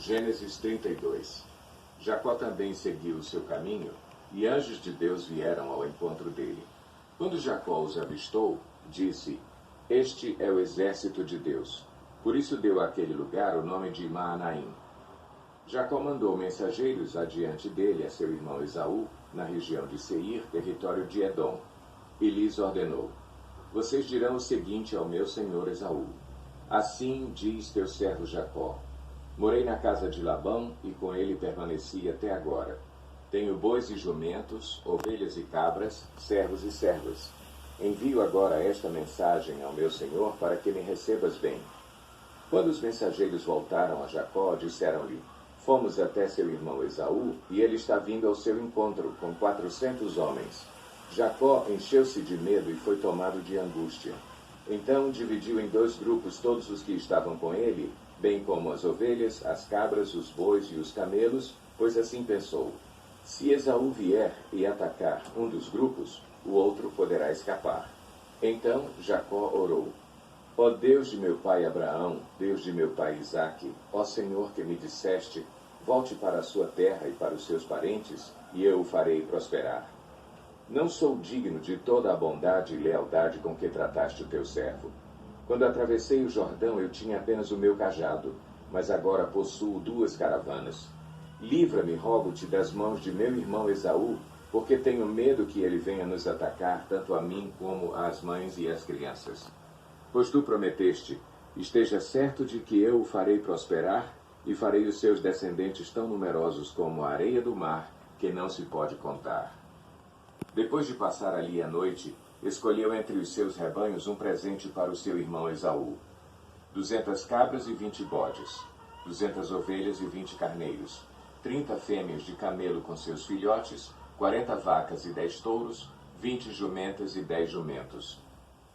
Gênesis 32. Jacó também seguiu o seu caminho, e anjos de Deus vieram ao encontro dele. Quando Jacó os avistou, disse: Este é o exército de Deus. Por isso deu àquele lugar o nome de Maanaim. Jacó mandou mensageiros adiante dele a seu irmão Esaú, na região de Seir, território de Edom, e lhes ordenou: Vocês dirão o seguinte ao meu senhor Esaú: Assim diz teu servo Jacó: Morei na casa de Labão e com ele permaneci até agora. Tenho bois e jumentos, ovelhas e cabras, servos e servas. Envio agora esta mensagem ao meu senhor para que me recebas bem. Quando os mensageiros voltaram a Jacó, disseram-lhe: Fomos até seu irmão Esaú, e ele está vindo ao seu encontro, com 400 homens. Jacó encheu-se de medo e foi tomado de angústia. Então dividiu em 2 grupos todos os que estavam com ele, bem como as ovelhas, as cabras, os bois e os camelos, pois assim pensou: se Esaú vier e atacar um dos grupos, o outro poderá escapar. Então Jacó orou: Ó Deus de meu pai Abraão, Deus de meu pai Isaque, ó Senhor que me disseste: volte para a sua terra e para os seus parentes, e eu o farei prosperar. Não sou digno de toda a bondade e lealdade com que trataste o teu servo. Quando atravessei o Jordão, eu tinha apenas o meu cajado, mas agora possuo 2 caravanas. Livra-me, rogo-te, das mãos de meu irmão Esaú, porque tenho medo que ele venha nos atacar, tanto a mim como às mães e às crianças. Pois tu prometeste: esteja certo de que eu o farei prosperar, e farei os seus descendentes tão numerosos como a areia do mar, que não se pode contar. Depois de passar ali a noite, escolheu entre os seus rebanhos um presente para o seu irmão Esaú: 200 cabras e 20 bodes, 200 ovelhas e 20 carneiros, 30 fêmeas de camelo com seus filhotes, 40 vacas e 10 touros, 20 jumentas e 10 jumentos.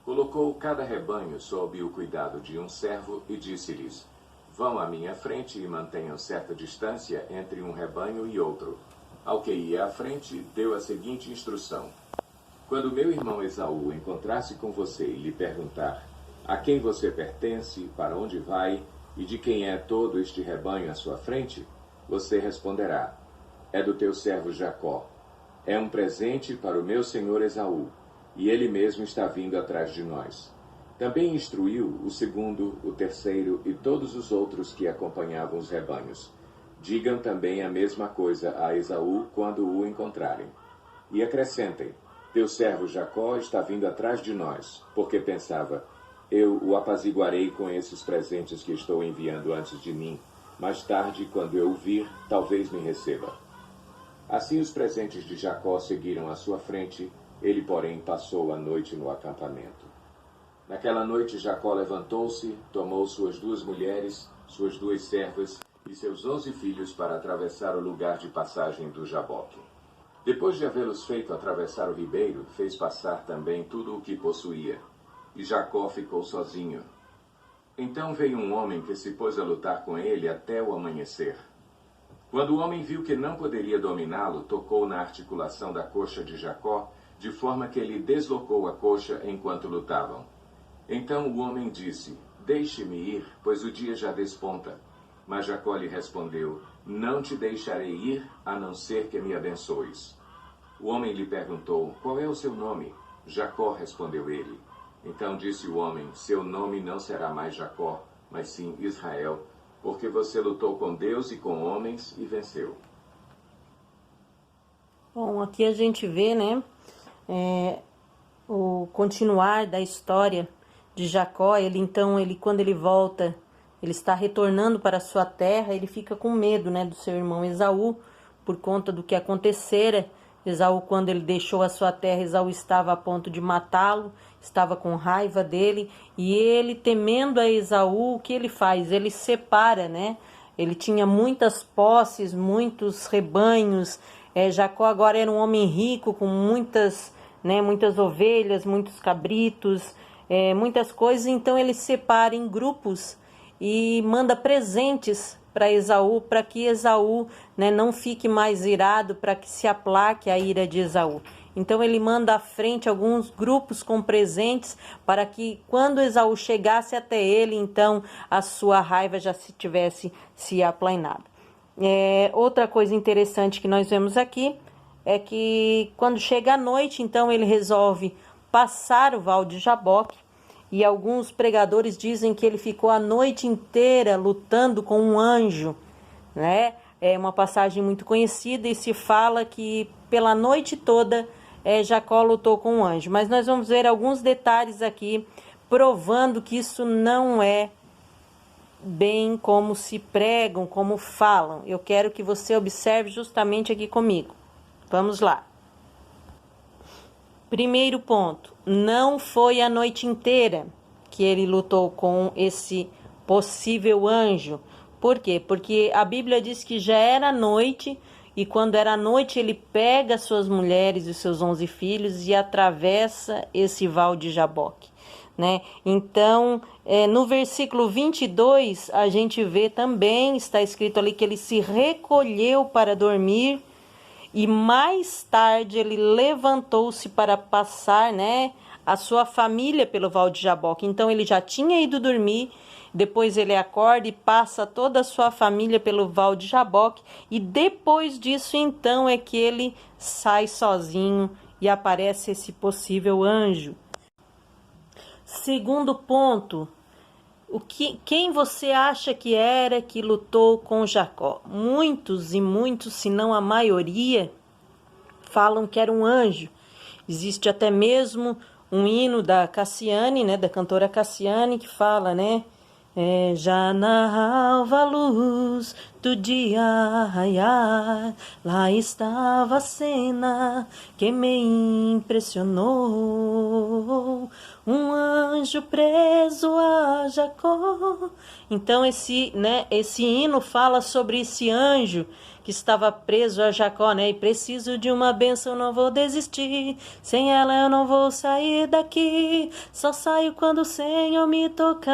Colocou cada rebanho sob o cuidado de um servo e disse-lhes: Vão à minha frente e mantenham certa distância entre um rebanho e outro. Ao que ia à frente, deu a seguinte instrução: Quando meu irmão Esaú encontrar-se com você e lhe perguntar: a quem você pertence, para onde vai, e de quem é todo este rebanho à sua frente, você responderá: é do teu servo Jacó. É um presente para o meu senhor Esaú, e ele mesmo está vindo atrás de nós. Também instruiu o segundo, o terceiro e todos os outros que acompanhavam os rebanhos: digam também a mesma coisa a Esaú quando o encontrarem. E acrescentem: teu servo Jacó está vindo atrás de nós, porque pensava: eu o apaziguarei com esses presentes que estou enviando antes de mim. Mais tarde, quando eu o vir, talvez me receba. Assim os presentes de Jacó seguiram à sua frente, ele, porém, passou a noite no acampamento. Naquela noite Jacó levantou-se, tomou suas 2 mulheres, suas 2 servas e seus 11 filhos para atravessar o lugar de passagem do Jaboque. Depois de havê-los feito atravessar o ribeiro, fez passar também tudo o que possuía, e Jacó ficou sozinho. Então veio um homem que se pôs a lutar com ele até o amanhecer. Quando o homem viu que não poderia dominá-lo, tocou na articulação da coxa de Jacó, de forma que ele deslocou a coxa enquanto lutavam. Então o homem disse: deixe-me ir, pois o dia já desponta. Mas Jacó lhe respondeu: não te deixarei ir, a não ser que me abençoes. O homem lhe perguntou: qual é o seu nome? Jacó, respondeu ele. Então disse o homem: seu nome não será mais Jacó, mas sim Israel, porque você lutou com Deus e com homens e venceu. Bom, aqui a gente vê, né, o continuar da história de Jacó. Quando ele volta, ele está retornando para a sua terra, ele fica com medo, né, do seu irmão Esaú, por conta do que acontecera. Esaú, quando ele deixou a sua terra, Esaú estava a ponto de matá-lo, estava com raiva dele, e ele, temendo a Esaú, o que ele faz? Ele separa, né? Ele tinha muitas posses, muitos rebanhos. Jacó agora era um homem rico, com muitas ovelhas, muitos cabritos, muitas coisas. Então ele separa em grupos e manda presentes para Esaú, para que Esaú, né, não fique mais irado, para que se aplaque a ira de Esaú. Então ele manda à frente alguns grupos com presentes para que quando Esaú chegasse até ele, então a sua raiva já se tivesse se aplainado. Outra coisa interessante que nós vemos aqui é que quando chega a noite, então ele resolve passar o Val de Jaboque, e alguns pregadores dizem que ele ficou a noite inteira lutando com um anjo, né? É uma passagem muito conhecida e se fala que pela noite toda Jacó lutou com um anjo. Mas nós vamos ver alguns detalhes aqui provando que isso não é bem como se pregam, como falam. Eu quero que você observe justamente aqui comigo. Vamos lá. Primeiro ponto, não foi a noite inteira que ele lutou com esse possível anjo. Por quê? Porque a Bíblia diz que já era noite, e quando era noite ele pega suas mulheres e seus 11 filhos e atravessa esse val de Jaboque, né? Então, no versículo 22, a gente vê também, está escrito ali que ele se recolheu para dormir, e mais tarde ele levantou-se para passar, né, a sua família pelo val de Jaboque. Então ele já tinha ido dormir, depois ele acorda e passa toda a sua família pelo val de Jaboque, e depois disso então é que ele sai sozinho e aparece esse possível anjo. Segundo ponto, quem você acha que era que lutou com Jacó? Muitos e muitos, se não a maioria, falam que era um anjo. Existe até mesmo um hino da Cassiane, né, da cantora Cassiane, que fala, né, já na alva luz do dia raiar, lá estava a cena que me impressionou, um anjo preso a Jacó. Então esse hino fala sobre esse anjo que estava preso a Jacó, né? E preciso de uma bênção, não vou desistir. Sem ela eu não vou sair daqui. Só saio quando o Senhor me tocar.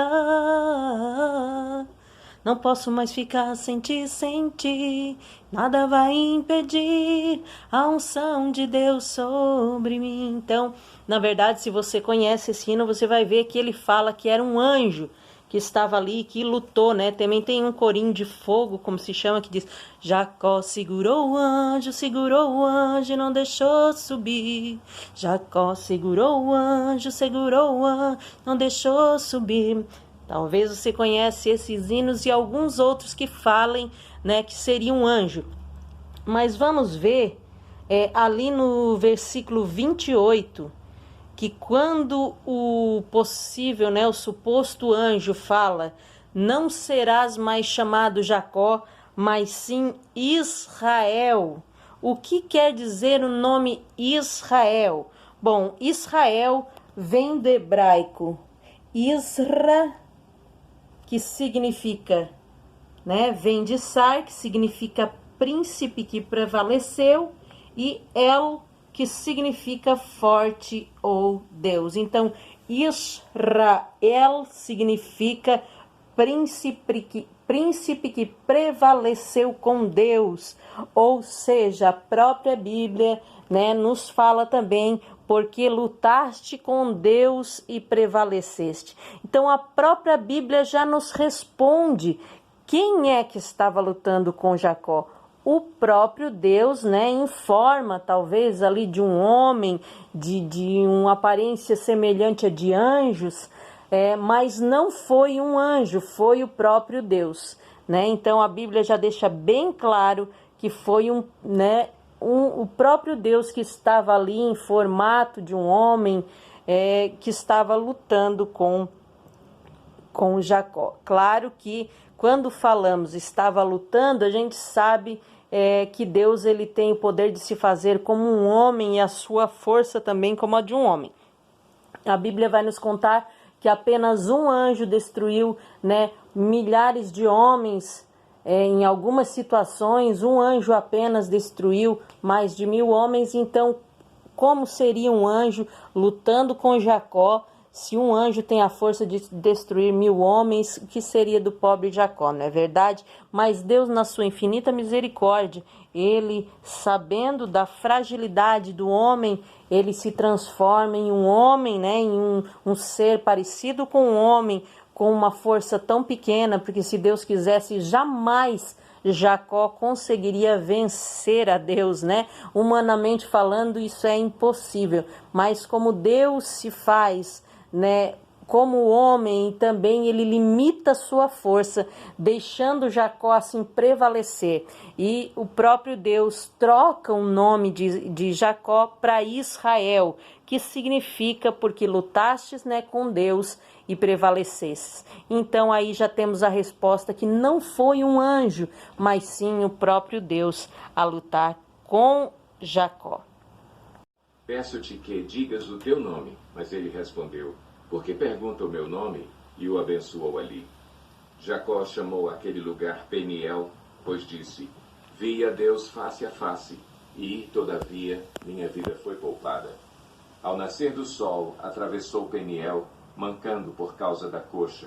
Não posso mais ficar sem ti. Nada vai impedir a unção de Deus sobre mim. Então, na verdade, se você conhece esse hino, você vai ver que ele fala que era um anjo que estava ali, que lutou, né? Também tem um corinho de fogo, como se chama, que diz: Jacó segurou o anjo, não deixou subir. Jacó segurou o anjo, não deixou subir. Talvez você conhece esses hinos e alguns outros que falem, né, que seria um anjo. Mas vamos ver ali no versículo 28, que quando o possível, né, o suposto anjo fala: não serás mais chamado Jacó, mas sim Israel. O que quer dizer o nome Israel? Bom, Israel vem do hebraico Isra, que significa, né, vem de Sar, que significa príncipe que prevaleceu, e El, que significa forte ou Deus. Então, Israel significa príncipe que prevaleceu com Deus. Ou seja, a própria Bíblia, né, nos fala também: porque lutaste com Deus e prevaleceste. Então, a própria Bíblia já nos responde quem é que estava lutando com Jacó. O próprio Deus, né, informa talvez ali de um homem, de uma aparência semelhante a de anjos, mas não foi um anjo, foi o próprio Deus, né? Então a Bíblia já deixa bem claro que foi o próprio Deus que estava ali em formato de um homem, que estava lutando com Jacó. Claro que quando falamos estava lutando, a gente sabe que Deus ele tem o poder de se fazer como um homem e a sua força também como a de um homem. A Bíblia vai nos contar que apenas um anjo destruiu, né, milhares de homens. Em algumas situações, um anjo apenas destruiu mais de 1000 homens. Então, como seria um anjo lutando com Jacó Se um anjo tem a força de destruir 1000 homens, o que seria do pobre Jacó, não é verdade? Mas Deus, na sua infinita misericórdia, ele, sabendo da fragilidade do homem, ele se transforma em um homem, né, em um ser parecido com um homem, com uma força tão pequena, porque se Deus quisesse, jamais Jacó conseguiria vencer a Deus, né? Humanamente falando, isso é impossível, mas como Deus se faz, né, como homem, também ele limita a sua força, deixando Jacó assim prevalecer. E o próprio Deus troca o nome de Jacó para Israel, que significa porque lutastes, né, com Deus e prevalecesses. Então aí já temos a resposta que não foi um anjo, mas sim o próprio Deus a lutar com Jacó. Peço-te que digas o teu nome. Mas ele respondeu, porque pergunta o meu nome, e o abençoou ali. Jacó chamou aquele lugar Peniel, pois disse, vi a Deus face a face, e, todavia, minha vida foi poupada. Ao nascer do sol, atravessou Peniel, mancando por causa da coxa.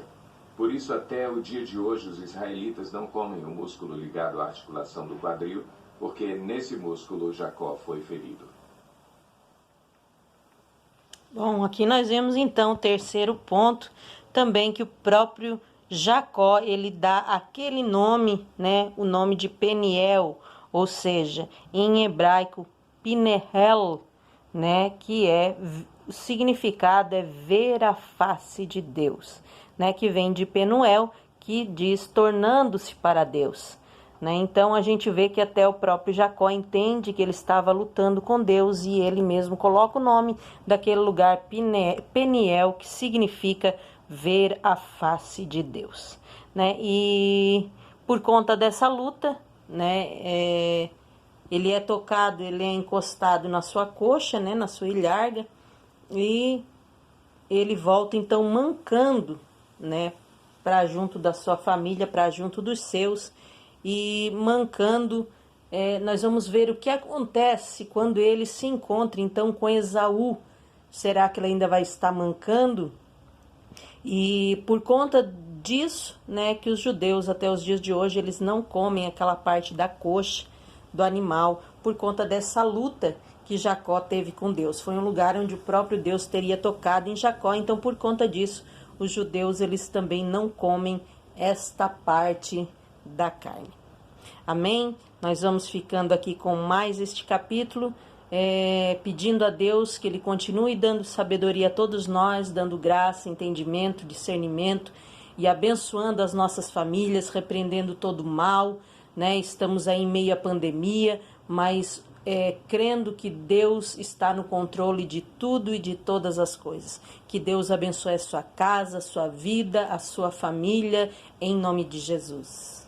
Por isso, até o dia de hoje, os israelitas não comem o músculo ligado à articulação do quadril, porque nesse músculo Jacó foi ferido. Bom, aqui nós vemos então o terceiro ponto, também que o próprio Jacó, ele dá aquele nome, né, o nome de Peniel, ou seja, em hebraico, Pinehel, né, que o significado é ver a face de Deus, né, que vem de Penuel, que diz tornando-se para Deus. Né? Então a gente vê que até o próprio Jacó entende que ele estava lutando com Deus e ele mesmo coloca o nome daquele lugar Peniel, que significa ver a face de Deus. Né? E por conta dessa luta, né, ele é tocado, ele é encostado na sua coxa, né, na sua ilharga, e ele volta então mancando, né, para junto da sua família, para junto dos seus. E mancando, nós vamos ver o que acontece quando ele se encontra então com Esaú. Será que ele ainda vai estar mancando? E por conta disso, né, que os judeus até os dias de hoje, eles não comem aquela parte da coxa do animal, por conta dessa luta que Jacó teve com Deus. Foi um lugar onde o próprio Deus teria tocado em Jacó, então por conta disso, os judeus, eles também não comem esta parte da carne. Amém? Nós vamos ficando aqui com mais este capítulo, pedindo a Deus que Ele continue dando sabedoria a todos nós, dando graça, entendimento, discernimento e abençoando as nossas famílias, repreendendo todo o mal, né? Estamos aí em meio à pandemia, mas crendo que Deus está no controle de tudo e de todas as coisas. Que Deus abençoe a sua casa, a sua vida, a sua família, em nome de Jesus.